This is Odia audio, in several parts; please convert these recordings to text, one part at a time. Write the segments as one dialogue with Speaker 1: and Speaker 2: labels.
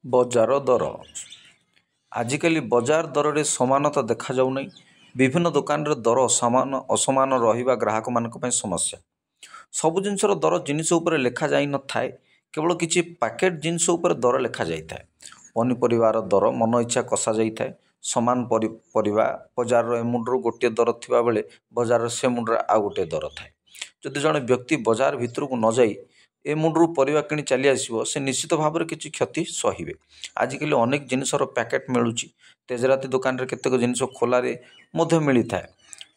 Speaker 1: ବଜାର ଦର। ଆଜିକାଲି ବଜାର ଦରରେ ସମାନତା ଦେଖାଯାଉନାହିଁ। ବିଭିନ୍ନ ଦୋକାନରେ ଦର ଅସମାନ ରହିବା ଗ୍ରାହକମାନଙ୍କ ପାଇଁ ସମସ୍ୟା। ସବୁ ଜିନିଷର ଦର ଜିନିଷ ଉପରେ ଲେଖାଯାଇନଥାଏ। କେବଳ କିଛି ପ୍ୟାକେଟ୍ ଜିନିଷ ଉପରେ ଦର ଲେଖାଯାଇଥାଏ। ପନିପରିବାର ଦର ମନ ଇଚ୍ଛା କଷାଯାଇଥାଏ। ସମାନ ପରିବା ବଜାରର ଏ ମୁଣ୍ଡରୁ ଗୋଟିଏ ଦର ଥିବାବେଳେ ବଜାରର ସେ ମୁଣ୍ଡରେ ଆଉ ଗୋଟିଏ ଦର ଥାଏ। ଯଦି ଜଣେ ବ୍ୟକ୍ତି ବଜାର ଭିତରକୁ ନ ଯାଇ ଏ ମୁଣ୍ଡରୁ ପରିବା କିଣି ଚାଲି ଆସିବ, ସେ ନିଶ୍ଚିତ ଭାବରେ କିଛି କ୍ଷତି ସହିବେ। ଆଜିକାଲି ଅନେକ ଜିନିଷର ପ୍ୟାକେଟ୍ ମିଳୁଛି। ତେଜରାତି ଦୋକାନରେ କେତେକ ଜିନିଷ ଖୋଲାରେ ମଧ୍ୟ ମିଳିଥାଏ।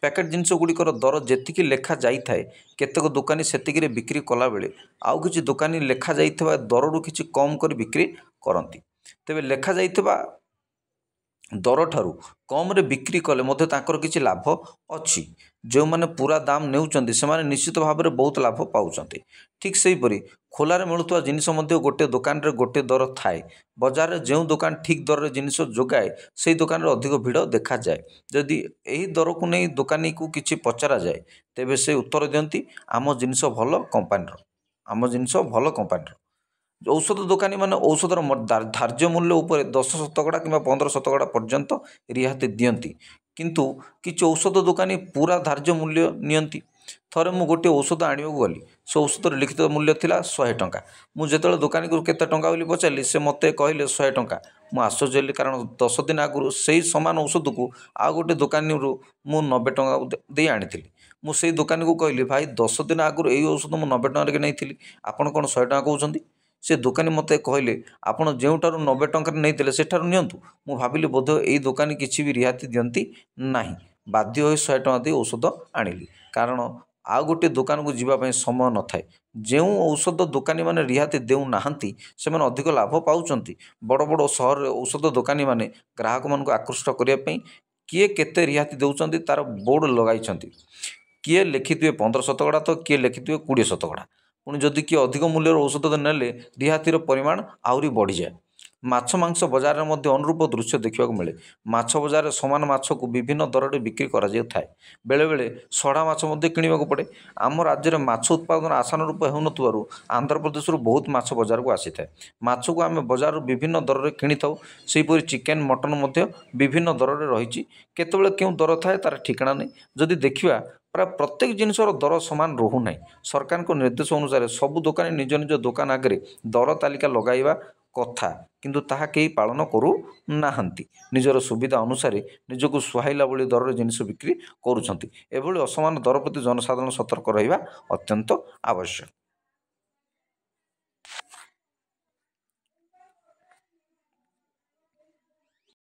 Speaker 1: ପ୍ୟାକେଟ୍ ଜିନିଷ ଗୁଡ଼ିକର ଦର ଯେତିକି ଲେଖାଯାଇଥାଏ, କେତେକ ଦୋକାନୀ ସେତିକିରେ ବିକ୍ରି କଲାବେଳେ ଆଉ କିଛି ଦୋକାନୀ ଲେଖାଯାଇଥିବା ଦରରୁ କିଛି କମ୍ କରି ବିକ୍ରି କରନ୍ତି। ତେବେ ଲେଖାଯାଇଥିବା ଦରଠାରୁ କମ୍ରେ ବିକ୍ରି କଲେ ମଧ୍ୟ ତାଙ୍କର କିଛି ଲାଭ ଅଛି। ଯେଉଁମାନେ ପୁରା ଦାମ୍ ନେଉଛନ୍ତି ସେମାନେ ନିଶ୍ଚିତ ଭାବରେ ବହୁତ ଲାଭ ପାଉଛନ୍ତି। ଠିକ୍ ସେହିପରି ଖୋଲାରେ ମିଳୁଥିବା ଜିନିଷ ମଧ୍ୟ ଗୋଟିଏ ଦୋକାନରେ ଗୋଟିଏ ଦର ଥାଏ। ବଜାରରେ ଯେଉଁ ଦୋକାନ ଠିକ୍ ଦରରେ ଜିନିଷ ଯୋଗାଏ, ସେହି ଦୋକାନରେ ଅଧିକ ଭିଡ଼ ଦେଖାଯାଏ। ଯଦି ଏହି ଦରକୁ ନେଇ ଦୋକାନୀକୁ କିଛି ପଚରାଯାଏ, ତେବେ ସେ ଉତ୍ତର ଦିଅନ୍ତି, ଆମ ଜିନିଷ ଭଲ କମ୍ପାନୀର। ଔଷଧ ଦୋକାନୀମାନେ ଔଷଧର ଧାର୍ଯ୍ୟ ମୂଲ୍ୟ ଉପରେ 10% କିମ୍ବା 15% ପର୍ଯ୍ୟନ୍ତ ରିହାତି ଦିଅନ୍ତି। କିନ୍ତୁ କିଛି ଔଷଧ ଦୋକାନୀ ପୁରା ଧାର୍ଯ୍ୟ ମୂଲ୍ୟ ନିଅନ୍ତି। ଥରେ ମୁଁ ଗୋଟିଏ ଔଷଧ ଆଣିବାକୁ ଗଲି। ସେ ଔଷଧର ଲିଖିତ ମୂଲ୍ୟ ଥିଲା 100 ଟଙ୍କା। ମୁଁ ଯେତେବେଳେ ଦୋକାନୀକୁ କେତେ ଟଙ୍କା ବୋଲି ପଚାରିଲି, ସେ ମୋତେ କହିଲେ 100 ଟଙ୍କା। ମୁଁ ଆଶ୍ଚର୍ଯ୍ୟ ହେଲି, କାରଣ 10 ଦିନ ଆଗରୁ ସେହି ସମାନ ଔଷଧକୁ ଆଉ ଗୋଟିଏ ଦୋକାନୀରୁ ମୁଁ 90 ଟଙ୍କା ଦେଇ ଆଣିଥିଲି। ମୁଁ ସେହି ଦୋକାନୀକୁ କହିଲି, ଭାଇ 10 ଦିନ ଆଗରୁ ଏହି ଔଷଧ ମୁଁ 90 ଟଙ୍କାରେ ନେଇଥିଲି, ଆପଣ କ'ଣ 100 ଟଙ୍କା କହୁଛନ୍ତି? ସେ ଦୋକାନୀ ମୋତେ କହିଲେ, ଆପଣ ଯେଉଁଠାରୁ 90 ଟଙ୍କାରେ ନେଇଥିଲେ ସେଠାରୁ ନିଅନ୍ତୁ। ମୁଁ ଭାବିଲି ବୋଧହୁଏ ଏହି ଦୋକାନୀ କିଛି ବି ରିହାତି ଦିଅନ୍ତି ନାହିଁ। ବାଧ୍ୟ ହୋଇ 100 ଟଙ୍କା ଦେଇ ଔଷଧ ଆଣିଲି, କାରଣ ଆଉ ଗୋଟିଏ ଦୋକାନକୁ ଯିବା ପାଇଁ ସମୟ ନଥାଏ। ଯେଉଁ ଔଷଧ ଦୋକାନୀମାନେ ରିହାତି ଦେଉନାହାନ୍ତି, ସେମାନେ ଅଧିକ ଲାଭ ପାଉଛନ୍ତି। ବଡ଼ ବଡ଼ ସହରରେ ଔଷଧ ଦୋକାନୀମାନେ ଗ୍ରାହକମାନଙ୍କୁ ଆକୃଷ୍ଟ କରିବା ପାଇଁ କିଏ କେତେ ରିହାତି ଦେଉଛନ୍ତି ତା'ର ବୋର୍ଡ଼ ଲଗାଇଛନ୍ତି। କିଏ ଲେଖିଥିବେ 15% ତ କିଏ ଲେଖିଥିବେ 20%। ପୁଣି ଯଦି କିଏ ଅଧିକ ମୂଲ୍ୟର ଔଷଧ ନେଲେ ରିହାତିର ପରିମାଣ ଆହୁରି ବଢ଼ିଯାଏ। ମାଛ ମାଂସ ବଜାରରେ ମଧ୍ୟ ଅନୁରୂପ ଦୃଶ୍ୟ ଦେଖିବାକୁ ମିଳେ। ମାଛ ବଜାରରେ ସମାନ ମାଛକୁ ବିଭିନ୍ନ ଦରରେ ବିକ୍ରି କରାଯାଇଥାଏ। ବେଳେବେଳେ ସଢ଼ା ମାଛ ମଧ୍ୟ କିଣିବାକୁ ପଡ଼େ। ଆମ ରାଜ୍ୟରେ ମାଛ ଉତ୍ପାଦନ ଆଶାନୁରୂପ ହେଉନଥିବାରୁ ଆନ୍ଧ୍ରପ୍ରଦେଶରୁ ବହୁତ ମାଛ ବଜାରକୁ ଆସିଥାଏ। ମାଛକୁ ଆମେ ବଜାରରୁ ବିଭିନ୍ନ ଦରରେ କିଣିଥାଉ। ସେହିପରି ଚିକେନ୍, ମଟନ୍ ମଧ୍ୟ ବିଭିନ୍ନ ଦରରେ ରହିଛି। କେତେବେଳେ କେଉଁ ଦର ଥାଏ ତା'ର ଠିକଣା ନାହିଁ। ଯଦି ଦେଖିବା, ପ୍ରାୟ ପ୍ରତ୍ୟେକ ଜିନିଷର ଦର ସମାନ ରହୁନାହିଁ। ସରକାରଙ୍କ ନିର୍ଦ୍ଦେଶ ଅନୁସାରେ ସବୁ ଦୋକାନୀ ନିଜ ନିଜ ଦୋକାନ ଆଗରେ ଦର ତାଲିକା ଲଗାଇବା କଥା, କିନ୍ତୁ ତାହା କେହି ପାଳନ କରୁନାହାନ୍ତି। ନିଜର ସୁବିଧା ଅନୁସାରେ ନିଜକୁ ସୁହାଇଲା ଭଳି ଦରରେ ଜିନିଷ ବିକ୍ରି କରୁଛନ୍ତି। ଏଭଳି ଅସମାନ ଦର ପ୍ରତି ଜନସାଧାରଣ ସତର୍କ ରହିବା ଅତ୍ୟନ୍ତ ଆବଶ୍ୟକ।